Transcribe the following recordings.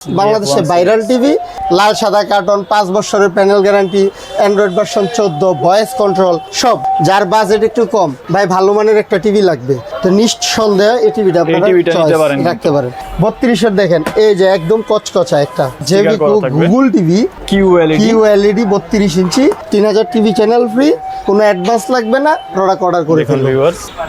বাংলাদেশে viral TV, লাল সাদা carton, 5 বছরের panel guarantee, Android version 14, voice control সব। যার বাজেট একটু কম, ভাই ভালো মানের একটা টিভি লাগবে, তো নিঃসন্দেহে এই টিভিটা আপনারা রাখতে পারেন। 32-এর দেখেন, এই যে একদম কচকচা একটা জেবিকো গুগল টিভি কিউএলইডি 32 ইঞ্চি, 3000 টিভি চ্যানেল ফ্রি, কোনো অ্যাডভান্স লাগবে না, প্রোডাক্ট অর্ডার করে ফেলুন।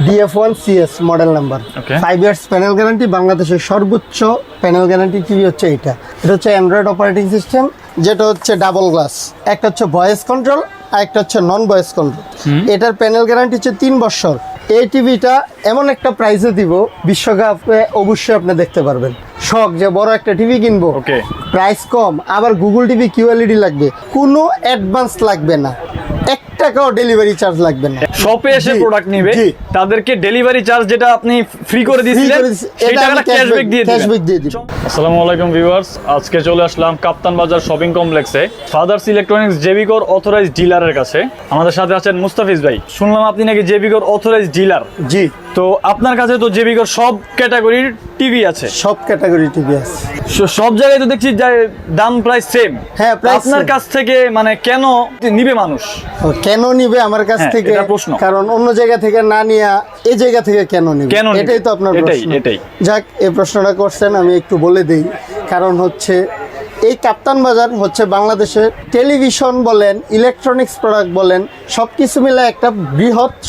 DF1CS model number, 5 years panel guarantee. বাংলাদেশের সর্বোচ্চ প্যানেল গ্যারান্টি টিভি হচ্ছে এটা হচ্ছে অ্যান্ড্রয়েড অপারেটিং সিস্টেম, যেটা হচ্ছে ডাবল গ্লাস। একটা হচ্ছে ভয়েস কন্ট্রোল আর একটা হচ্ছে নন ভয়েস কন্ট্রোল। এটার প্যানেল গ্যারান্টি হচ্ছে 3 বছর। এই টিভিটা এমন একটা প্রাইসে দিব, বিশ্বকাপে অবশ্যই আপনি দেখতে পারবেন। শখ যে বড় একটা টিভি কিনবো, প্রাইস কম, আবার গুগল টিভি কিউএলইডি লাগবে, কোনো অ্যাডভান্স লাগবে না, 1 টাকাও ডেলিভারি চার্জ লাগবে না। শপে এসে প্রোডাক্ট নিবে, তাদেরকে ডেলিভারি চার্জ যেটা আপনি ফ্রি করে দিয়েছিলেন সেই টাকাটা ক্যাশব্যাক দিয়ে দিবেন। আসসালামু আলাইকুম ভিউয়ার্স, আজকে চলে আসলাম কাপ্তান বাজার শপিং কমপ্লেক্সে ফাদার্স ইলেকট্রনিক্স জেবিকোর অথরাইজড ডিলারের কাছে। আমাদের সাথে আছেন মুস্তাফিজ ভাই। শুনলাম আপনি নাকি জেবিকোর অথরাইজড ডিলার। জি, তো আপনার কাছে তো জেবিকোর সব ক্যাটাগরির টিভি আছে। সব ক্যাটাগরি টিভি আছে, সব জায়গায় তো দেখছি যে দাম প্রায় সেম। হ্যাঁ, আপনার কাছ থেকে মানে কেন নিবে মানুষ? কেন নিবে আমার কাছ থেকে প্রশ্ন, কারণ অন্য জায়গা থেকে না নিয়ে এই জায়গা থেকে কেন নিবে, এটাই তো আপনার প্রশ্ন। যাক, এই প্রশ্নটা করছেন, আমি একটু বলে দেই। কারণ হচ্ছে এই কাপ্তান বাজার হচ্ছে বাংলাদেশে টেলিভিশন বলেন, ইলেকট্রনিক্স প্রোডাক্ট বলেন, সব কিছু মিলে একটা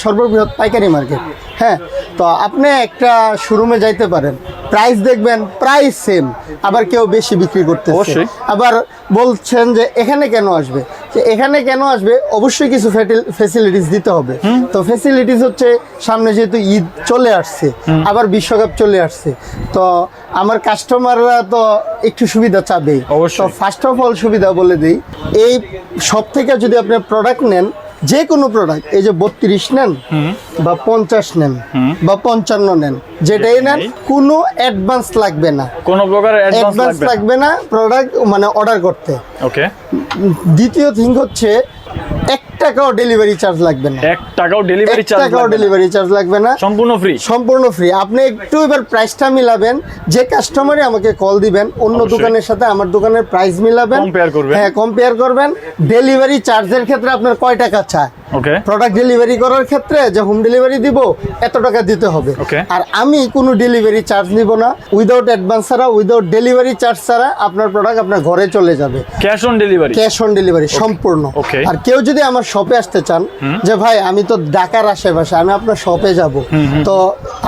সর্ববৃহৎ পাইকারি মার্কেট। হ্যাঁ, তো আপনি একটা শোরুমে যাইতে পারেন, প্রাইস দেখবেন প্রাইস সেম, আবার কেউ বেশি বিক্রি করতেছে, আবার বলছেন যে এখানে কেন আসবে, যে এখানে কেন আসবে, অবশ্যই কিছু ফ্যাসিলিটিস দিতে হবে। তো ফ্যাসিলিটিস হচ্ছে, সামনে যেহেতু ঈদ চলে আসছে, আবার বিশ্বকাপ চলে আসছে, তো আমার কাস্টমাররা তো একটু সুবিধা চাবেই। তো ফার্স্ট অফ অল সুবিধা বলে দিই, এই সব থেকে যদি আপনি প্রোডাক্ট নেন, যে কোনো প্রোডাক্ট, এই যে 32 নেন বা 50 নেন বা 55 নেন, যেটাই নেন, কোনো অ্যাডভান্স লাগবে না, কোনো প্রকার অ্যাডভান্স লাগবে না প্রোডাক্ট মানে অর্ডার করতে। ওকে। দ্বিতীয় থিং হচ্ছে 1 টাকাও ডেলিভারি চার্জ লাগবে না, 1 টাকাও ডেলিভারি চার্জ লাগবে না, সম্পূর্ণ ফ্রি। আপনি একটু এবার প্রাইসটা মিলাবেন, যে কাস্টমারই আমাকে কল দিবেন, অন্য দোকানের সাথে আমার দোকানের প্রাইস মিলাবেন, কম্পেয়ার করবেন। ডেলিভারি চার্জের ক্ষেত্রে আপনার কয় টাকা চায়, প্রোডাক্ট ডেলিভারি করার ক্ষেত্রে যে হোম ডেলিভারি দিব এত টাকা দিতে হবে। আর আমি কোনো ডেলিভারি চার্জ নিব না, উইদাউট অ্যাডভান্স ছাড়া, উইদাউট ডেলিভারি চার্জ ছাড়া আপনার প্রোডাক্ট আপনার ঘরে চলে যাবে, ক্যাশ অন ডেলিভারি সম্পূর্ণ। আর কেউ যদি আমার শপে আসতে চান, যে ভাই আমি তো ঢাকার আশেপাশে, আমি আপনার শপে যাব, তো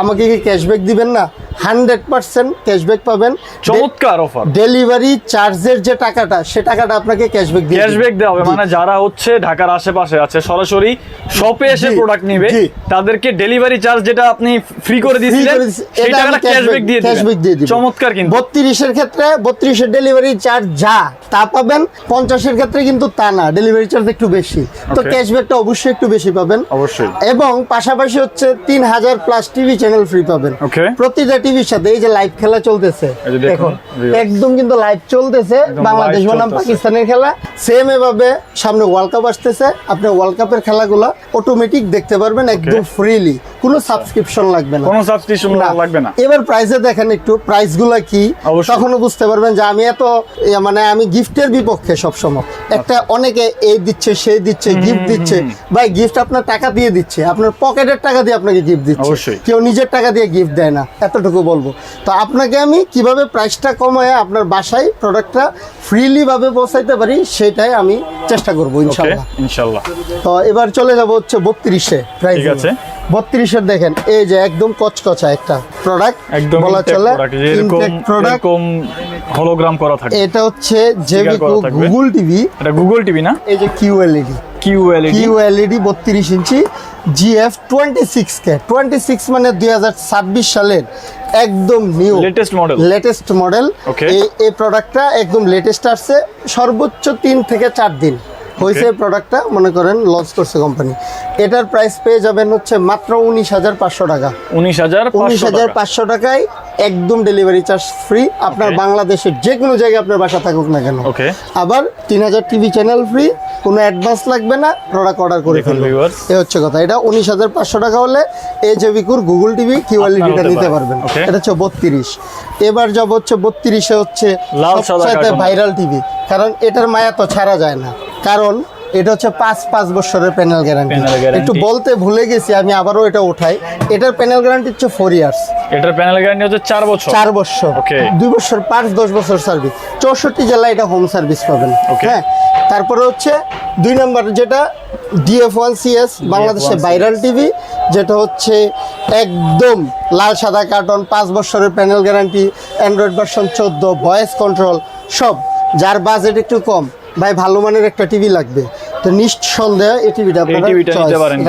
আমাকে কি ক্যাশব্যাক দিবেন না? 100% ক্যাশব্যাক পাবেন। চমৎকার অফার। ডেলিভারি চার্জের যে টাকাটা, সে টাকাটা আপনাকে ক্যাশব্যাক দেওয়া হবে। মানে যারা হচ্ছে ঢাকার আশেপাশে আছে, সরাসরি শপে এসে প্রোডাক্ট নেবে, তাদেরকে ডেলিভারি চার্জ যেটা আপনি ফ্রি করে দিয়েছিলেন সেই টাকাটা ক্যাশব্যাক দিয়ে দিবেন। চমৎকার। কিন্তু 32-এর ক্ষেত্রে 32-এর ডেলিভারি চার্জ যা তা পাবেন, 50-এর ক্ষেত্রে কিন্তু তা না, ডেলিভারি চার্জ একটু বেশি, তো ক্যাশব্যাকটা অবশ্যই একটু বেশি পাবেন। এবং পাশাপাশি হচ্ছে 3000 প্লাস টিভি চ্যানেল ফ্রি পাবেন প্রতিটা টিভির সাথে। এই যে লাইভ খেলা চলতেছে এখন, একদম কিন্তু লাইভ চলতেছে, বাংলাদেশ বনাম পাকিস্তানের খেলা, সেম এভাবে সামনে ওয়ার্ল্ড কাপ আসতেছে, আপনি ওয়ার্ল্ড কাপের খেলাগুলো অটোমেটিক দেখতে পারবেন একদম ফ্রিলি, কোনো সাবস্ক্রিপশন লাগবে না। এবার প্রাইসে দেখেন একটু, প্রাইসগুলো কি, তখনও বুঝতে পারবেন যে আমি এত মানে আমি গিফটের বিপক্ষে সবসময়। একটা অনেকে এই দিচ্ছে, সেই দিচ্ছে, গিফট দিচ্ছে, ভাই গিফট আপনার টাকা দিয়ে দিচ্ছে, আপনার পকেটের টাকা দিয়ে আপনাকে গিফট দিচ্ছে, কেউ নিজের টাকা দিয়ে গিফট দেয় না, এতটুকু বলবো। তো আপনাকে আমি কিভাবে প্রাইসটা কমায় আপনার বাসায় প্রোডাক্টটা ফ্রিলি ভাবে পৌঁছাইতে পারি, সেটাই আমি চেষ্টা করবো ইনশাআল্লাহ। তো এবার চলে যাব হচ্ছে 32-এ প্রাইস। 32-এর দেখেন, এই যে একদম কচকচা একটা প্রোডাক্ট, বলা চলে প্রোডাক্ট, হলোগ্রাম করা থাকে। এটা হচ্ছে জেবিকো গুগল টিভি, এটা গুগল টিভি না, এই যে কিউএলইডি 32 ইঞ্চি GF26K 26 মানে 2026 সালের একদম নিউ লেটেস্ট মডেল। এই প্রোডাক্টটা একদম লেটেস্ট আসছে, সর্বোচ্চ 3 থেকে 4 দিন হয়েছে প্রোডাক্টটা, মনে করেন লঞ্চ করছে কোম্পানি। এটার প্রাইস পেয়ে যাবেন হচ্ছে মাত্র 19,500 টাকা। 19,500 টাকায় একদম ডেলিভারি চার্জ ফ্রি, আপনার বাংলাদেশের যে কোনো জায়গায় আপনার বাসা থাকুক না কেন। আবার 3000 টিভি চ্যানেল ফ্রি, কোনো অ্যাডভান্স লাগবে না, প্রোডাক্ট অর্ডার করে ফেলবেন। এই হচ্ছে কথা। এটা 19,500 টাকা হলে এই যে বিকুর গুগল টিভি কিউএলইডিটা নিতে পারবেন। এটা হচ্ছে 32। এবার যাব হচ্ছে 32-এ হচ্ছে সবচেয়ে ভাইরাল টিভি, কারণ এটার মায়া তো ছাড়া যায় না, কারণ এটা হচ্ছে 5 বছরের প্যানেল গ্যারান্টি। একটু বলতে ভুলে গেছি, আমি আবারও এটা উঠাই। এটার প্যানেল গ্যারান্টি হচ্ছে 4 ইয়ার্স। এটার প্যানেল গ্যারান্টি হচ্ছে 4 বছর। 4 বছর, 2 বছর পার্টস, 10 বছর সার্ভিস। 64 জেলায় এটা হোম সার্ভিস পাবেন। হ্যাঁ, তারপরে হচ্ছে 2 নম্বর যেটা DF1CS বাংলাদেশে ভাইরাল টিভি, যেটা হচ্ছে একদম লাল সাদা কার্টন, 5 বছরের panel guarantee, Android version 14, voice control সব। যার বাজেট একটু কম, ভাই ভালো মানের একটা টিভি লাগবে, তো নিঃসন্দেহে এই টিভিটা আপনারা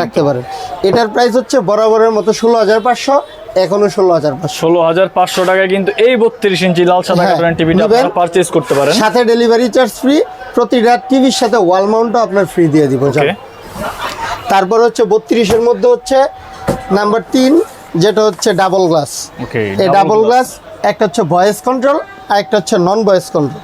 রাখতে পারেন। এটার প্রাইস হচ্ছে বরাবরের মতো 16,500, এখনো 16,500 টাকায় কিন্তু এই 32 ইঞ্চি লাল সাদা কার্টনের টিভিটা আপনারা পারচেজ করতে পারেন। সাথে ডেলিভারি চার্জ ফ্রি, প্রতিটা টিভির সাথে ওয়াল মাউন্টও আপনার ফ্রি দিয়ে দিব। তারপর হচ্ছে 32-এর মধ্যে হচ্ছে নাম্বার 3, যেটা হচ্ছে ডাবল গ্লাস। এই ডাবল গ্লাস একটা হচ্ছে ভয়েস কন্ট্রোল আর একটা হচ্ছে নন voice control.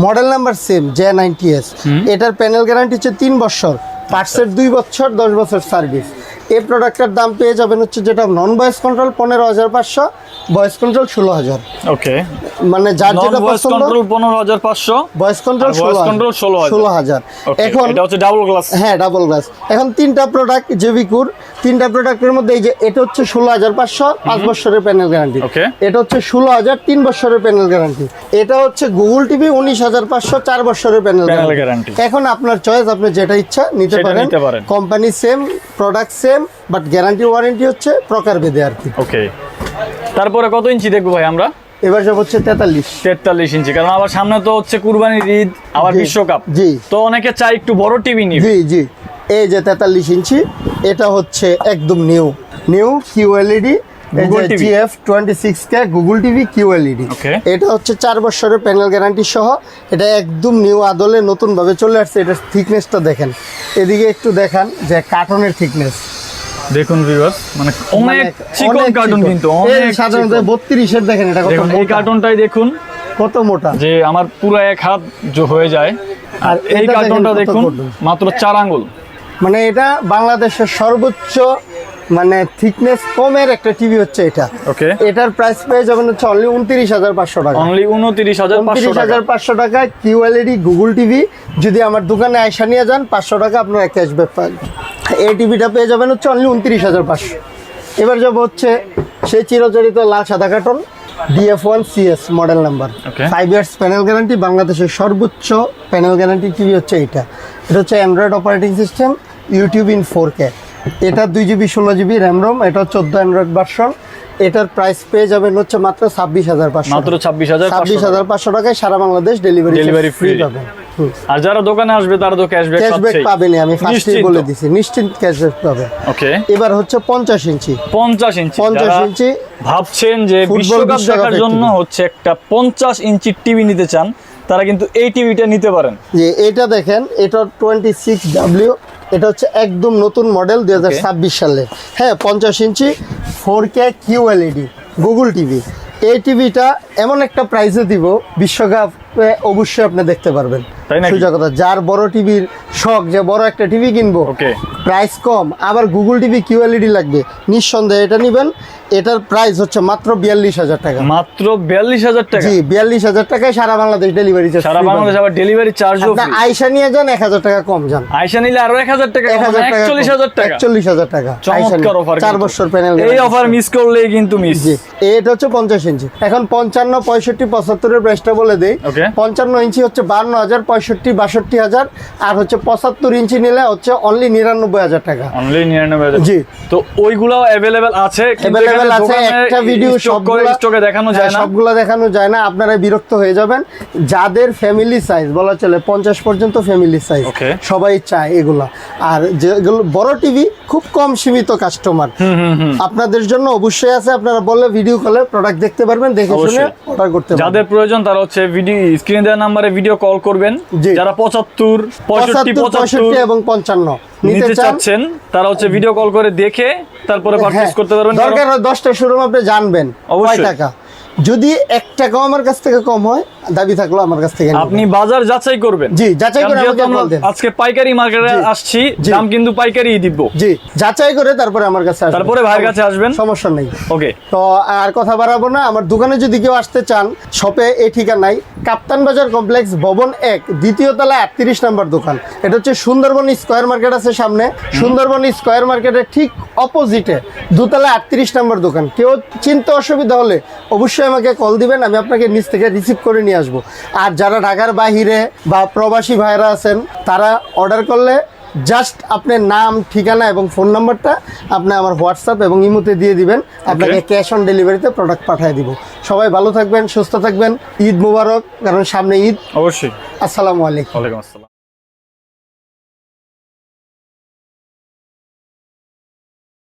Model number same, J90S। এটার প্যানেল গ্যারান্টি হচ্ছে 3 বছর, পার্টসের 2 বছর, 10 বছর সার্ভিস। এই প্রোডাক্টের দাম পেয়ে যাবেন হচ্ছে যেটা নন ভয়েস কন্ট্রোল 15,500, ভয়েস কন্ট্রোল 16,000। ওকে, মানে যার যেটা পছন্দ, 15,500, ভয়েস কন্ট্রোল 16,000। এখন এটা হচ্ছে ডাবল গ্লাস। হ্যাঁ, ডাবল গ্লাস। এখন 3টা প্রোডাক্ট জেবিকুর, 3টা প্রোডাক্টের মধ্যে এই যে এটা হচ্ছে 16,500, 5 বছরের প্যানেল গ্যারান্টি। এটা হচ্ছে 16,000, 3 বছরের প্যানেল গ্যারান্টি। এটা হচ্ছে গুগল টিভি 19,500, 4 বছরের প্যানেল গ্যারান্টি। এখন আপনার চয়েস, আপনি যেটা ইচ্ছা নিতে পারেন। Company same, product same, but guarantee warranty হচ্ছে প্রকারভেদে আর কি। ওকে, তারপরে কত ইঞ্চি দেখবো ভাই আমরা? এবার যাব হচ্ছে 43 ইঞ্চি, কারণ আবার সামনে তো হচ্ছে কুরবানির ঈদ, আবার বিশ্বকাপ। জি, তো অনেকে চাই একটু বড় টিভি নিবে। জি জি, এই যে 43 ইঞ্চি, এটা হচ্ছে একদম new QLED, GF26K Google TV QLED. এটা হচ্ছে 4 বছরের প্যানেল গ্যারান্টি সহ। এটা একদম নিউ আদলে নতুন ভাবে চলে আসছে। এটার থিকনেসটা দেখেন, এদিকে একটু দেখান যে কার্টনের থিকনেস দেখুন ভিউয়ার্স, মানে অনেক চিকন কার্টন, কিন্তু অনেক সাধারণত 32-এর দেখেন এটা কত মোটা। এই কার্টনটাই দেখুন কত মোটা, যে আমার পুরো 1 হাত হয়ে যায়। আর এই কার্টনটা দেখুন মাত্র 4 আঙ্গুল। মানে এটা বাংলাদেশের সর্বোচ্চ মানে থিকনেস কমের একটা টিভি হচ্ছে এটা। ওকে, এটার প্রাইস পেয়ে যাবেন হচ্ছে অনলি 29,500 টাকা। অনলি 29,500 টাকা কিউএলইডি গুগল টিভি। যদি আমার দোকানে আয়সা নিয়ে যান 500 টাকা আপনারা ক্যাশব্যাক পাবেন। এই টিভিটা পেয়ে যাবেন হচ্ছে অনলি 29,500। এবার যাব হচ্ছে সেই চিরচরিত লাল সাদা carton DF1CS model number, 5 years panel guarantee. বাংলাদেশের সর্বোচ্চ প্যানেল গ্যারান্টি টিভি হচ্ছে এটা হচ্ছে Android operating system, YouTube in 4K। এটা 2GB 16GB র্যাম রোম। এটা 14 অ্যান্ড্রয়েড ভার্সন। এটার প্রাইস পেয়ে যাবেন হচ্ছে মাত্র 26,500। মাত্র 26,500 টাকায় সারা বাংলাদেশ ডেলিভারি ফ্রি পাবেন। আর যারা দোকানে আসবে তারা তো ক্যাশব্যাক পাবেন, আমি ফার্স্টেই বলে দিছি, নিশ্চিন্ত ক্যাশব্যাক পাবেন। ওকে, এবার হচ্ছে 50 ইঞ্চি। ভাবছেন যে বিশ্বকাপ দেখার জন্য হচ্ছে একটা 50 ইঞ্চি টিভি নিতে চান, তারা কিন্তু এই টিভিটা নিতে পারেন। যে এটা দেখেন, এটা 26W, এটা হচ্ছে একদম নতুন মডেল 2026 সালে। হ্যাঁ, 50 ইঞ্চি 4K কিউএলইডি গুগল টিভি। এই টিভিটা এমন একটা প্রাইসে দিব, বিশ্বকাপে অবশ্যই আপনি দেখতে পারবেন। সোজা কথা, যার বড় টিভির শখ, যে বড় একটা টিভি কিনবো, প্রাইস কম, আবার গুগল টিভি কিউএলইডি লাগবে, নিঃসন্দেহে এটা নিবেন। এটার প্রাইস হচ্ছে মাত্র 42,000 টাকা। মাত্র 42,000 টাকা? জি, 42,000 টাকায় সারা বাংলাদেশ ডেলিভারি চার্জ। সারা বাংলাদেশ আবার ডেলিভারি চার্জও ফ্রি। আয়সা নিয়ে যান 1,000 টাকা কম যান। আয়সা নিলে আরো 1,000 টাকা, 41,000 টাকা। 41,000 টাকা চমৎকার অফার। 4 বছর প্যানেল। এই অফার মিস করলেই কিন্তু মিস। জি, এটা হচ্ছে 50 ইঞ্চি। এখন 55, 65, 75 এর প্রাইসটা বলে দেই। 55 ইঞ্চি হচ্ছে 52,000, 65, 62,000, আর হচ্ছে 75 ইঞ্চি নিলে হচ্ছে অনলি 99,000 টাকা। অনলি 99,000। জি, তো ওইগুলাও अवेलेबल আছে, अवेलेबल আছে। একটা ভিডিও স্টকে দেখানো যায় না, সবগুলো দেখানো যায় না, আপনারা বিরক্ত হয়ে যাবেন। যাদের ফ্যামিলি সাইজ বলা চলে 50 পর্যন্ত ফ্যামিলি সাইজ, সবাই চায় এগুলা। আর যেগুলো বড় টিভি খুব কম সীমিত কাস্টমার, আপনাদের জন্য অবশ্যই আছে। আপনারা বললে ভিডিও কলে প্রোডাক্ট দেখতে পারবেন, দেখে শুনে অর্ডার করতে পারবেন। যাদের প্রয়োজন তারা হচ্ছে ভিডিও স্ক্রিনে দেওয়া নম্বরে ভিডিও কল করবেন। যারা 75, 65 এবং 55 নিতে চাচ্ছেন তারা হচ্ছে ভিডিও কল করে দেখে তারপরে পারচেজ করতে পারবেন। দরকার হয় 10টা শোরুম আপনি জানবেন কয় টাকা। যদি 1 টাকাও আমার কাছ থেকে কম হয়, দাবি থাকলো আমার কাছ থেকে আপনি বাজার যাচাই করবেন। জি, যাচাই করে আমাকে কল দেন। আজকে পাইকারি মার্কেটে আসছি, দাম কিন্তু পাইকারি দিব। জি, যাচাই করে তারপরে আমার কাছে আসবেন, তারপরে ভাইয়ের কাছে আসবেন, সমস্যা নেই। ওকে, তো আর কথা বাড়াবো না। আমার দোকানে যদি কেউ আসতে চান, শপে এই ঠিকানায় কাপ্তান বাজার কমপ্লেক্স ভবন 1 দ্বিতীয় তলায় 38 নম্বর দোকান। এটা হচ্ছে সুন্দরবন স্কয়ার মার্কেট আছে সামনে, সুন্দরবন স্কয়ার মার্কেটের ঠিক অপোজিটে দোতলায় 38 নম্বর দোকান। কেউ চিনতে অসুবিধা হলে অবশ্যই আমাকে কল দিবেন, আমি আপনাকে নিচ থেকে রিসিভ করে নিয়ে আসবো। আর যারা ঢাকার বাহিরে বা প্রবাসী ভাইরা আছেন, তারা অর্ডার করলে জাস্ট আপনার নাম, ঠিকানা এবং ফোন নাম্বারটা আপনি আমার হোয়াটসঅ্যাপ এবং ইমোতে দিয়ে দিবেন, আপনাকে ক্যাশ অন ডেলিভারিতে প্রোডাক্ট পাঠিয়ে দিব। সবাই ভালো থাকবেন, সুস্থ থাকবেন। ঈদ মুবারক, কারণ সামনে ঈদ। অবশ্যই। আসসালামু আলাইকুম। ওয়ালাইকুম আসসালাম।